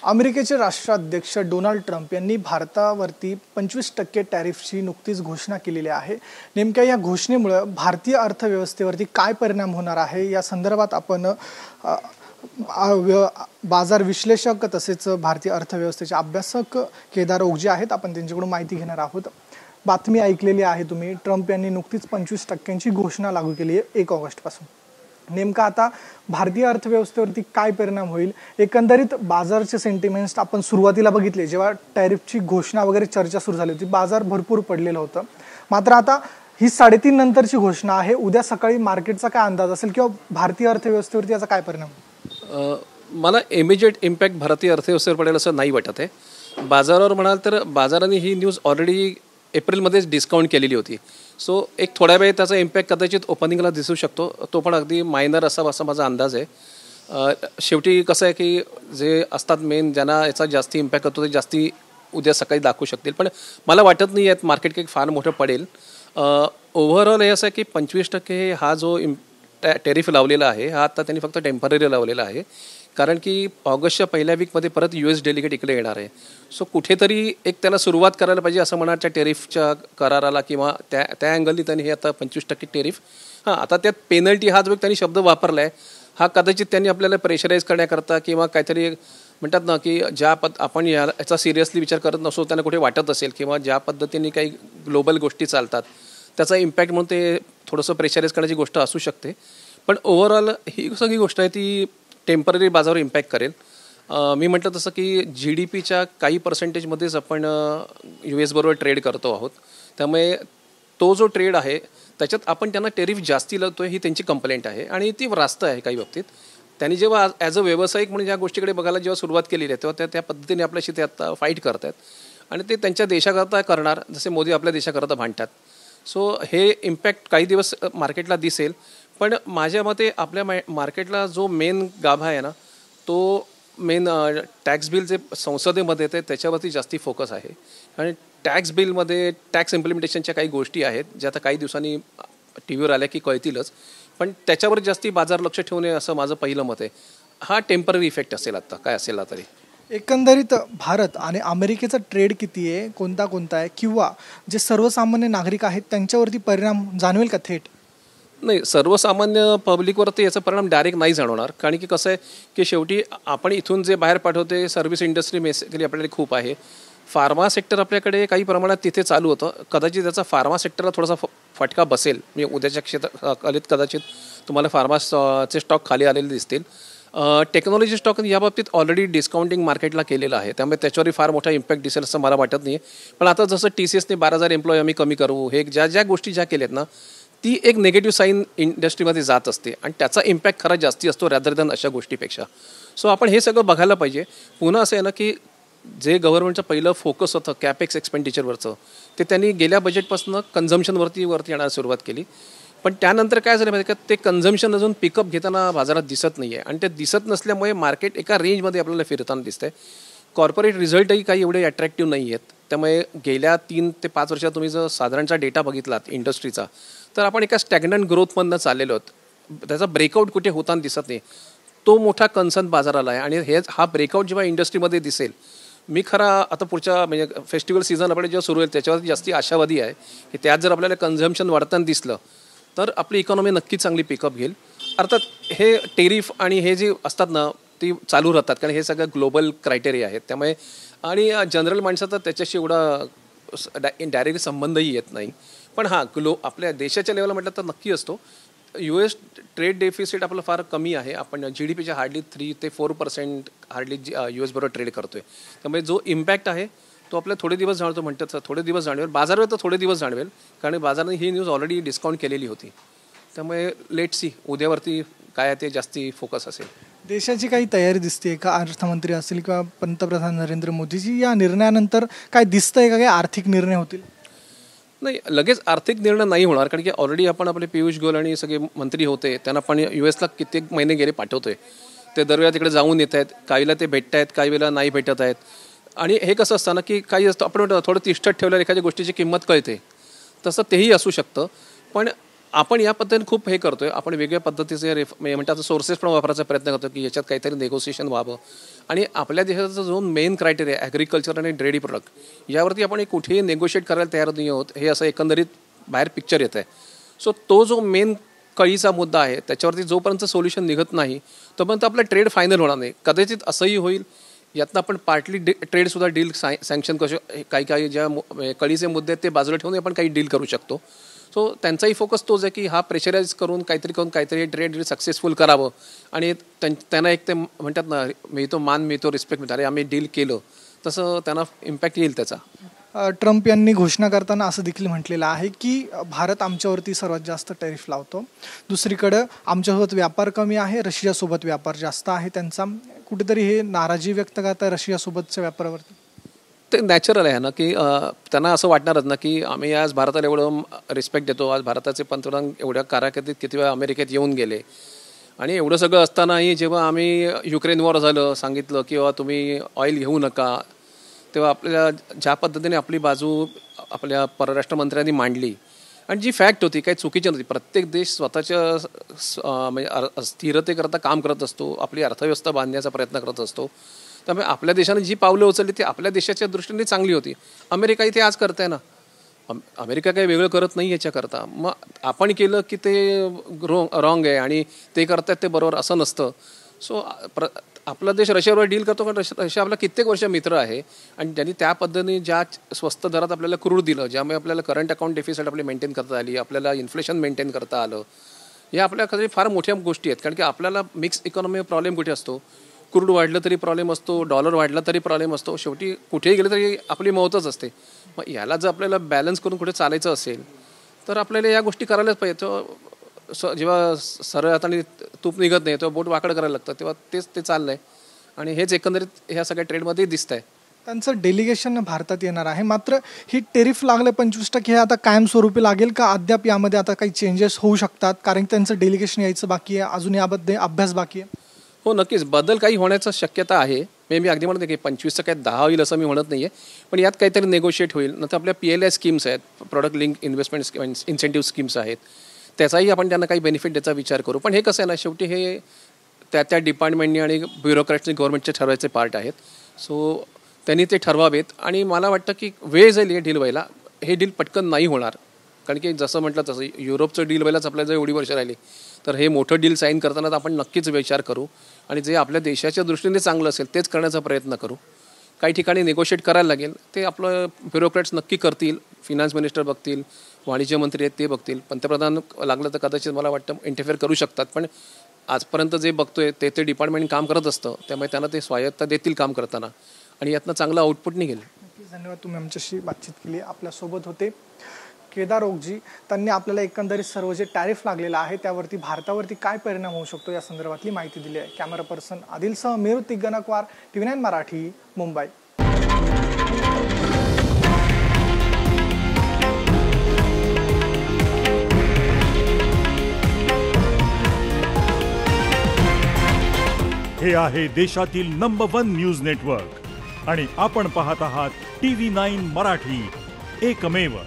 अमेरिकेचे राष्ट्राध्यक्ष Donald Trump यांनी भारतावरती 25% टॅरिफची नुकतीच घोषणा केलेली आहे। नेमक्या या घोषणेमुळे भारतीय अर्थव्यवस्थेवरती काय परिणाम होणार आहे या संदर्भात आपण बाजार विश्लेषक तसेच भारतीय अर्थव्यवस्थेचे अभ्यासक केदार ओगजे आहेत, आपण त्यांच्याकडून माहिती घेणार आहोत। बातमी ऐकलेली आहे तुम्ही, ट्रम्प यांनी नुकतीच 25%ची घोषणा लागू केली आहे 1 ऑगस्ट पासून। नेमका आता भारतीय अर्थव्यवस्थेवरती काय परिणाम होईल, एकंदरीत बाजारचे सेंटिमेंट्स आपण सुरुवातीला बघितले जेव्हा टॅरिफची घोषणा वगैरे चर्चा सुरू झाली होती, बाजार भरपूर पडलेलं होतं। मात्र आता ही 3.5 नंतरची घोषणा आहे, उद्या सकाळी मार्केटचा काय अंदाज असेल किंवा भारतीय अर्थव्यवस्थेवरती याचा काय परिणाम? मला इमिजिएट इम्पॅक्ट भारतीय अर्थव्यवस्थेवर पडेल असं नाही वाटत आहे। बाजारावर म्हणाल तर बाजाराने ही न्यूज ऑलरेडी एप्रिलमध्येच डिस्काउंट केलेली होती। सो एक थोड्या वेळ त्याचा इम्पॅक्ट कदाचित ओपनिंगला दिसू शकतो, तो पण अगदी मायनर असावा असा माझा अंदाज आहे। शेवटी कसं आहे की जे असतात मेन ज्यांना याचा जास्ती इम्पॅक्ट होतो ते जास्ती उद्या सकाळी दाखवू शकतील, पण मला वाटत नाही आहे मार्केट काही फार मोठं पडेल। ओव्हरऑल हे असं आहे की 25% हा जो टॅरिफ लावलेला आहे हा आता त्यांनी फक्त टेम्पररी लावलेला आहे, कारण की ऑगस्टच्या पहिल्या वीकमध्ये परत US डेलिगेट इकडे येणार आहे। सो कुठेतरी एक त्याला सुरुवात करायला पाहिजे असं म्हणा त्या टेरिफच्या कराराला, किंवा त्या अँगलनी त्यांनी हे आता 25% टेरिफ आता त्यात पेनल्टी हा जो त्यांनी शब्द वापरला आहे हा कदाचित त्यांनी आपल्याला प्रेशराईज करण्याकरता किंवा काहीतरी म्हणतात ना की आपण याचा सिरियसली विचार करत नसो, त्यांना कुठे वाटत असेल किंवा ज्या पद्धतीने काही ग्लोबल गोष्टी चालतात त्याचा इम्पॅक्ट म्हणून ते थोडंसं प्रेशराईज करण्याची गोष्ट असू शकते। पण ओव्हरऑल ही सगळी गोष्ट आहे ती टेम्पररी बाजारावर इम्पॅक्ट करेल। मी म्हटलं तसं की GDPच्या काही पर्सेंटेजमध्येच आपण US बरोबर ट्रेड करतो आहोत, त्यामुळे तो जो ट्रेड आहे त्याच्यात आपण त्यांना टेरिफ जास्ती लावतो ही त्यांची कंप्लेंट आहे आणि ती रास्त आहे काही बाबतीत। त्यांनी जेव्हा ॲज अ व्यावसायिक म्हणून या गोष्टीकडे बघायला जेव्हा सुरुवात केलेली आहे तेव्हा त्या पद्धतीने आपल्याशी ते आता फाईट करत आहेत आणि ते त्यांच्या देशाकरता करणार जसे मोदी आपल्या देशाकरता भांडतात। सो हे इम्पॅक्ट काही दिवस मार्केटला दिसेल, पण माझ्या मते आपल्या मार्केटला जो मेन गाभा आहे ना तो मेन टॅक्स बिल जे संसदेमध्ये येते त्याच्यावरती जास्ती फोकस आहे। आणि टॅक्स बिलमध्ये टॅक्स इम्प्लिमेंटेशनच्या काही गोष्टी आहेत ज्या आता काही दिवसांनी TVवर आल्या की कळतीलच, पण त्याच्यावर जास्ती बाजार लक्ष ठेवणे असं माझं पहिलं मत आहे। हा टेम्पररी इफेक्ट असेल आता काय असेल तरी। एकंदरीत भारत आणि अमेरिकेचा ट्रेड किती आहे, कोणता आहे, किंवा जे सर्वसामान्य नागरिक आहेत त्यांच्यावरती परिणाम जाणवेल का थेट? नाही, सर्वसामान्य पब्लिकवरती याचा परिणाम डायरेक्ट नाही जाणवणार, कारण की कसं आहे की शेवटी आपण इथून जे बाहेर पाठवते सर्व्हिस इंडस्ट्री बेसिकली आपल्याकडे खूप आहे। फार्मा सेक्टर आपल्याकडे काही प्रमाणात तिथे चालू होतं, कदाचित त्याचा फार्मा सेक्टरला थोडासा फटका बसेल। म्हणजे उद्याच्या क्षेत्रात कदाचित तुम्हाला फार्माचे स्टॉक खाली आलेले दिसतील। टेक्नॉलॉजी स्टॉक या बाबतीत ऑलरेडी डिस्काउंटिंग मार्केटला केलेलं आहे, त्यामुळे त्याच्यावरही फार मोठा इम्पॅक्ट दिसेल असं मला वाटत नाही आहे। पण आता जसं TCSने 12,000 एम्प्लॉई आम्ही कमी करू, हे ज्या गोष्टी ज्या केल्यात ना ती एक नेगेटिव्ह साईन इंडस्ट्रीमध्ये जात असते आणि त्याचा इम्पॅक्ट खरा जास्ती असतो रॅदर दॅन अशा गोष्टीपेक्षा। सो आपण हे सगळं बघायला पाहिजे। पुन्हा असं आहे ना की जे गव्हर्नमेंटचं पहिलं फोकस होतं कॅपेक्स एक्सपेंडिचरवरचं ते त्यांनी गेल्या बजेटपासून कन्झम्पशनवरती येण्यास सुरुवात केली, पण त्यानंतर काय झालं माहिती का, ते कन्झम्पशन अजून पिकअप घेताना बाजारात दिसत नाही आहे आणि ते दिसत नसल्यामुळे मार्केट एका रेंजमध्ये आपल्याला फिरताना दिसतंय। कॉर्पोरेट रिझल्टही काही एवढे अट्रॅक्टिव्ह नाही आहेत, त्यामुळे गेल्या 3 ते 5 वर्षात तुम्ही जर साधारणचा डेटा बघितलात इंडस्ट्रीचा तर आपण एका स्टॅग्नंट ग्रोथमधनं चाललेलो आहोत, त्याचा ब्रेकआउट कुठे होताना दिसत नाही। तो मोठा कन्सर्न बाजाराला आहे आणि हा ब्रेकआउट जेव्हा इंडस्ट्रीमध्ये दिसेल, मी खरा आता पुढच्या म्हणजे फेस्टिवल सीझन आपल्याला जेव्हा सुरू होईल त्याच्यावरती जास्ती आशावादी आहे की त्यात जर आपल्याला कन्झम्पशन वाढताना दिसलं तर आपली इकॉनॉमी नक्कीच चांगली पिकअप घेईल। अर्थात हे टेरिफ आणि हे जे असतात ना ती चालू राहतात, कारण हे सगळं ग्लोबल क्रायटेरिया आहेत, त्यामुळे आणि जनरल माणसाचा त्याच्याशी एवढा डायरेक्टली संबंधही येत नाही। पण हां आपल्या देशाच्या लेवलला म्हटलं तर नक्की असतो। US ट्रेड डेफिसिट आपलं फार कमी आहे, आपण GDPच्या हार्डली 3 ते 4% हार्डली US बरोबर ट्रेड करतोय, त्यामुळे जो इम्पॅक्ट आहे तो आपल्याला थोडे दिवस जाणवतो, म्हणतात थोडे दिवस जाणवेल, बाजारावर तर थोडे दिवस जाणवेल, कारण बाजाराने ही न्यूज ऑलरेडी डिस्काउंट केलेली होती। त्यामुळे लेट्स सी उद्यावरती काय ते जास्ती फोकस असेल। देशाची काही तयारी दिसते का, अर्थमंत्री असतील किंवा पंतप्रधान नरेंद्र मोदीजी या निर्णयानंतर काय दिसतंय का, काही आर्थिक निर्णय होतील? नाही, लगेच आर्थिक निर्णय नाही होणार, कारण की ऑलरेडी आपण आपले पियुष गोयल आणि सगळे मंत्री होते त्यांना पण USला कित्येक महिने गेले पाठवतोय, ते दरवेळेला तिकडे जाऊन येत आहेत, काही वेळेला ते भेटत आहेत, काही वेळेला नाही भेटत आहेत। आणि हे कसं असतं ना की काही असतं आपण थोडं तिष्ठत ठेवल्यावर एखाद्या गोष्टीची किंमत कळते, तसं तेही असू शकतं। पण आपण या पद्धतीने खूप हे करतोय, आपण वेगळ्या पद्धतीचे म्हणतात सोर्सेस पण वापरायचा प्रयत्न करतो की याच्यात काहीतरी नेगोसिएशन व्हावं. आणि आपल्या देशाचा जो मेन क्रायटेरिया ॲग्रिकल्चर आणि डेअरी प्रोडक्ट यावरती आपण कुठेही नेगोशिएट करायला तयार नाही आहोत, हे असं एकंदरीत बाहेर पिक्चर येत आहे. सो तो जो मेन कळीचा मुद्दा आहे त्याच्यावरती जोपर्यंत सोल्युशन निघत नाही तोपर्यंत आपलं ट्रेड फायनल होणार नाही. कदाचित असंही होईल यातनं आपण पार्टली ट्रेडसुद्धा डील सँक्शन करू काही ज्या कळीचे मुद्दे आहेत ते बाजूला ठेवून आपण काही डील करू शकतो. सो त्यांचाही फोकस तोच आहे की हा प्रेशराईज करून काहीतरी ट्रेड डील सक्सेसफुल करावं आणि त्यांना एक ते म्हणतात ना मिळतो मान मिळतो रिस्पेक्ट मिळतो, अरे आम्ही डील केलं, तसं त्यांना इम्पॅक्ट येईल त्याचा. ट्रम्प यांनी घोषणा करताना असं देखील म्हटलेलं आहे की भारत आमच्यावरती सर्वात जास्त टॅरिफ लावतो, दुसरीकडं आमच्यासोबत व्यापार कमी आहे, रशियासोबत व्यापार जास्त आहे. त्यांचा कुठेतरी हे नाराजी व्यक्त करता रशियासोबतच्या व्यापारावरती. ते नॅचरल आहे ना की त्यांना असं वाटणारच ना की आम्ही आज भारताला एवढं रिस्पेक्ट देतो, आज भारताचे पंतप्रधान एवढ्या कारकिर्दीत किती वेळा अमेरिकेत येऊन गेले आणि एवढं सगळं असतानाही जेव्हा आम्ही युक्रेन वॉर झालं सांगितलं की बाबा तुम्ही ऑइल घेऊ नका, तेव्हा आपल्याला ज्या पद्धतीने आपली बाजू आपल्या परराष्ट्र मंत्र्यांनी मांडली आणि जी फॅक्ट होती काही चुकीची नव्हती. प्रत्येक देश स्वतःच्या म्हणजे स्थिरतेकरता काम करत असतो, आपली अर्थव्यवस्था बांधण्याचा प्रयत्न करत असतो. त्यामुळे आपल्या देशाने जी पावलं उचलली ती आपल्या देशाच्या दृष्टीने चांगली होती. अमेरिका इथे आज करत आहे ना, अमेरिका काही वेगळं करत नाही याच्याकरता. मग आपण केलं की ते रॉंग आहे आणि ते करतात ते बरोबर असं नसतं. सो आपला देश रशियावर डील करतो कारण रशिया आपला कित्येक वर्ष मित्र आहे आणि त्यांनी त्या पद्धतीने ज्या स्वस्त दरात आपल्याला क्रूड दिलं, ज्यामुळे आपल्याला करंट अकाउंट डेफिसिट आपली मेंटेन करता आली, आपल्याला इन्फ्लेशन मेंटेन करता आलं, या आपल्याकडे फार मोठ्या गोष्टी आहेत. कारण की आपल्याला मिक्स इकॉनॉमी प्रॉब्लेम कुठे असतो, क्रूड वाढलं तरी प्रॉब्लेम असतो, डॉलर वाढला तरी प्रॉब्लेम असतो, शेवटी कुठेही गेलं तरी आपली मौतच असते. मग याला जर आपल्याला बॅलन्स करून कुठे चालायचं असेल तर आपल्याला या गोष्टी करायलाच पाहिजे. जेव्हा सरळ हाताने तूप निघत नाही तेव्हा बोट वाकडं करायला लागतं, तेव्हा तेच ते चाललं आहे आणि हेच एकंदरीत ह्या सगळ्या ट्रेडमध्ये दिसत आहे. त्यांचं डेलिगेशन भारतात येणार आहे, मात्र ही टेरिफ लागले 25% हे आता कायमस्वरूपी लागेल का अद्याप यामध्ये आता काही चेंजेस होऊ शकतात, कारण त्यांचं डेलिगेशन यायचं बाकी आहे, अजून याबद्दल अभ्यास बाकी आहे. हो नक्कीच बदल काही होण्याचं शक्यता आहे. मी अगदी म्हणते की 25चं काय 10 होईल असं मी म्हणत नाही आहे, पण यात काहीतरी नेगोशिएट होईल. नंतर आपल्या PLI स्कीम्स आहेत, product link investment incentive schemes आहेत, त्याचाही आपण त्यांना काही बेनिफिट द्यायचा विचार करू. पण हे कसं आहे ना, शेवटी हे त्या डिपार्टमेंटनी आणि ब्युरोक्रॅट्सनी गव्हर्नमेंटचे ठरवायचे पार्ट आहेत. सो त्यांनी ते ठरवावेत आणि मला वाटतं की वेळ जाईल हे डील व्हायला. हे डील पटकन नाही होणार, कारण की जसं म्हटलं तसं युरोपचं डील व्हायलाच आपल्याला जर एवढी वर्ष राहिली तर हे मोठं डील साईन करताना आपण नक्कीच विचार करू आणि जे आपल्या देशाच्या दृष्टीने चांगलं असेल तेच करण्याचा प्रयत्न करू. काही ठिकाणी नेगोशिएट करायला लागेल, ते आपलं ब्युरोक्रॅट्स नक्की करतील, फिनान्स मिनिस्टर बघतील, वाणिज्य मंत्री आहेत ते बघतील, पंतप्रधान लागलं तर कदाचित मला वाटतं इंटरफेअर करू शकतात. पण आजपर्यंत जे बघतोय ते डिपार्टमेंट काम करत असतं, त्यामुळे त्यांना ते स्वायत्ता देतील काम करताना आणि यातनं चांगलं आउटपुट निघेल. धन्यवाद, तुम्ही आमच्याशी बातचीत केली. आपल्यासोबत होते केदार ओकजी. त्यांनी आपल्याला एकंदरीत सर्व जे टॅरिफ लागलेलं आहे त्यावरती भारतावरती काय परिणाम होऊ शकतो या संदर्भातली माहिती दिली आहे. कॅमेरा पर्सन आदिलसह मेरू तिग्गनकवार, TV9 मराठी, मुंबई. हे आहे देशातील नंबर 1 न्यूज नेटवर्क आणि आपण पाहत आहात TV9 मराठी, एकमेव.